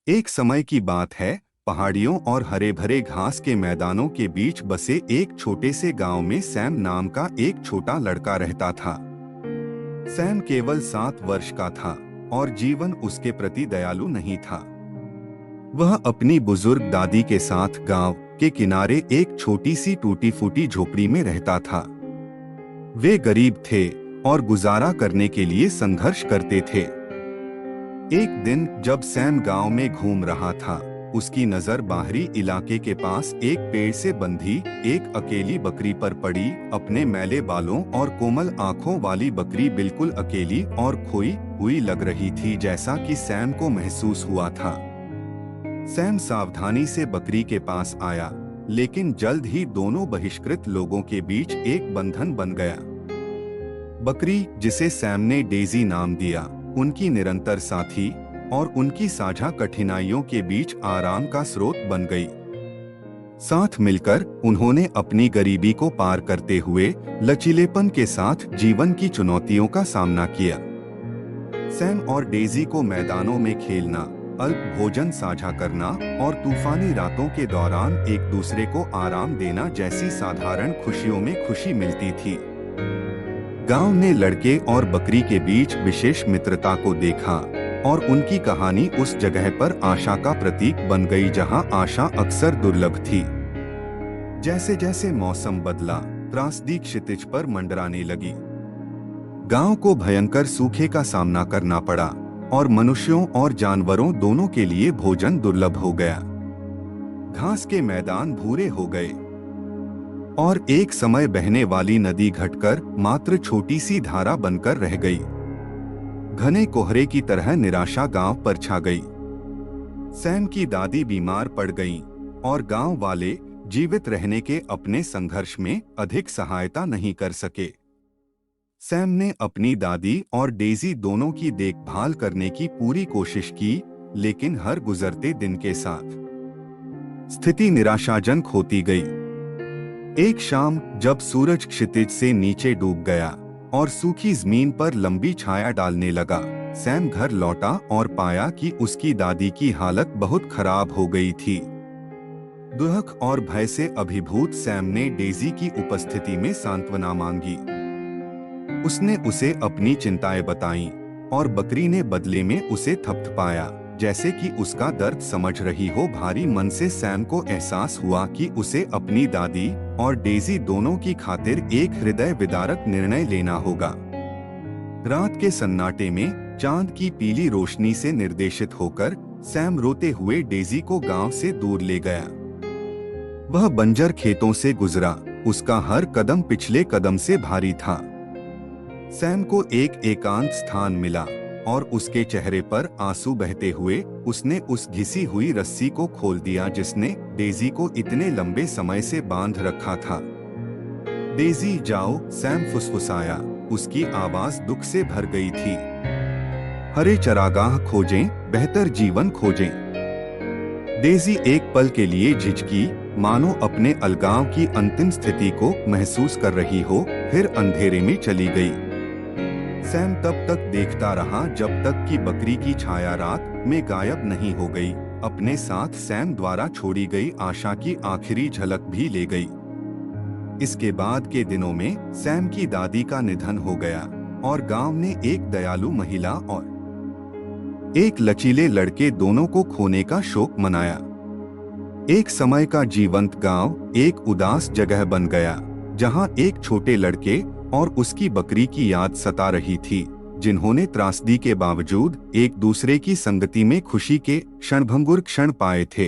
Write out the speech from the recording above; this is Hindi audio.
एक समय की बात है, पहाड़ियों और हरे भरे घास के मैदानों के बीच बसे एक छोटे से गांव में सैम नाम का एक छोटा लड़का रहता था। सैम केवल 7 वर्ष का था और जीवन उसके प्रति दयालु नहीं था। वह अपनी बुजुर्ग दादी के साथ गांव के किनारे एक छोटी सी टूटी फूटी झोपड़ी में रहता था। वे गरीब थे और गुजारा करने के लिए संघर्ष करते थे। एक दिन जब सैम गांव में घूम रहा था, उसकी नजर बाहरी इलाके के पास एक पेड़ से बंधी एक अकेली बकरी पर पड़ी। अपने मैले बालों और कोमल आंखों वाली बकरी बिल्कुल अकेली और खोई हुई लग रही थी, जैसा कि सैम को महसूस हुआ था। सैम सावधानी से बकरी के पास आया, लेकिन जल्द ही दोनों बहिष्कृत लोगों के बीच एक बंधन बन गया। बकरी, जिसे सैम ने डेजी नाम दिया, उनकी निरंतर साथी और उनकी साझा कठिनाइयों के बीच आराम का स्रोत बन गई। साथ मिलकर उन्होंने अपनी गरीबी को पार करते हुए लचीलेपन के साथ जीवन की चुनौतियों का सामना किया। सैम और डेजी को मैदानों में खेलना, अल्प भोजन साझा करना और तूफानी रातों के दौरान एक दूसरे को आराम देना जैसी साधारण खुशियों में खुशी मिलती थी। गांव ने लड़के और बकरी के बीच विशेष मित्रता को देखा और उनकी कहानी उस जगह पर आशा का प्रतीक बन गई जहां आशा अक्सर दुर्लभ थी। जैसे जैसे मौसम बदला, त्रासदी क्षितिज पर मंडराने लगी। गांव को भयंकर सूखे का सामना करना पड़ा और मनुष्यों और जानवरों दोनों के लिए भोजन दुर्लभ हो गया। घास के मैदान भूरे हो गए और एक समय बहने वाली नदी घटकर मात्र छोटी सी धारा बनकर रह गई। घने कोहरे की तरह निराशा गांव पर छा गई। सैम की दादी बीमार पड़ गईं और गांव वाले जीवित रहने के अपने संघर्ष में अधिक सहायता नहीं कर सके। सैम ने अपनी दादी और डेजी दोनों की देखभाल करने की पूरी कोशिश की, लेकिन हर गुजरते दिन के साथ स्थिति निराशाजनक होती गई। एक शाम जब सूरज क्षितिज से नीचे डूब गया और सूखी जमीन पर लंबी छाया डालने लगा, सैम घर लौटा और पाया कि उसकी दादी की हालत बहुत खराब हो गई थी। दुख और भय से अभिभूत सैम ने डेजी की उपस्थिति में सांत्वना मांगी। उसने उसे अपनी चिंताएं बताईं और बकरी ने बदले में उसे थपथपाया, जैसे कि उसका दर्द समझ रही हो। भारी मन से सैम को एहसास हुआ कि उसे अपनी दादी और डेजी दोनों की खातिर एक हृदय विदारक निर्णय लेना होगा। रात के सन्नाटे में चांद की पीली रोशनी से निर्देशित होकर सैम रोते हुए डेजी को गांव से दूर ले गया। वह बंजर खेतों से गुजरा, उसका हर कदम पिछले कदम से भारी था। सैम को एक एकांत स्थान मिला और उसके चेहरे पर आंसू बहते हुए उसने उस घिसी हुई रस्सी को खोल दिया जिसने डेजी को इतने लंबे समय से बांध रखा था। डेजी जाओ, सैम फुसफुसाया, उसकी आवाज दुख से भर गई थी। हरे चरागाह खोजें, बेहतर जीवन खोजें। डेजी एक पल के लिए झिझकी, मानो अपने अलगाव की अंतिम स्थिति को महसूस कर रही हो, फिर अंधेरे में चली गई। सैम तब तक देखता रहा जब तक कि बकरी की छाया रात में गायब नहीं हो गई। अपने साथ सैम द्वारा छोड़ी गई आशा की आखिरी झलक भी ले गई। इसके बाद के दिनों में सैम की दादी का निधन हो गया और गांव ने एक दयालु महिला और एक लचीले लड़के दोनों को खोने का शोक मनाया। एक समय का जीवंत गांव एक उदास जगह बन गया, जहां एक छोटे लड़के और उसकी बकरी की याद सता रही थी, जिन्होंने त्रासदी के बावजूद एक दूसरे की संगति में खुशी के क्षणभंगुर क्षण पाए थे।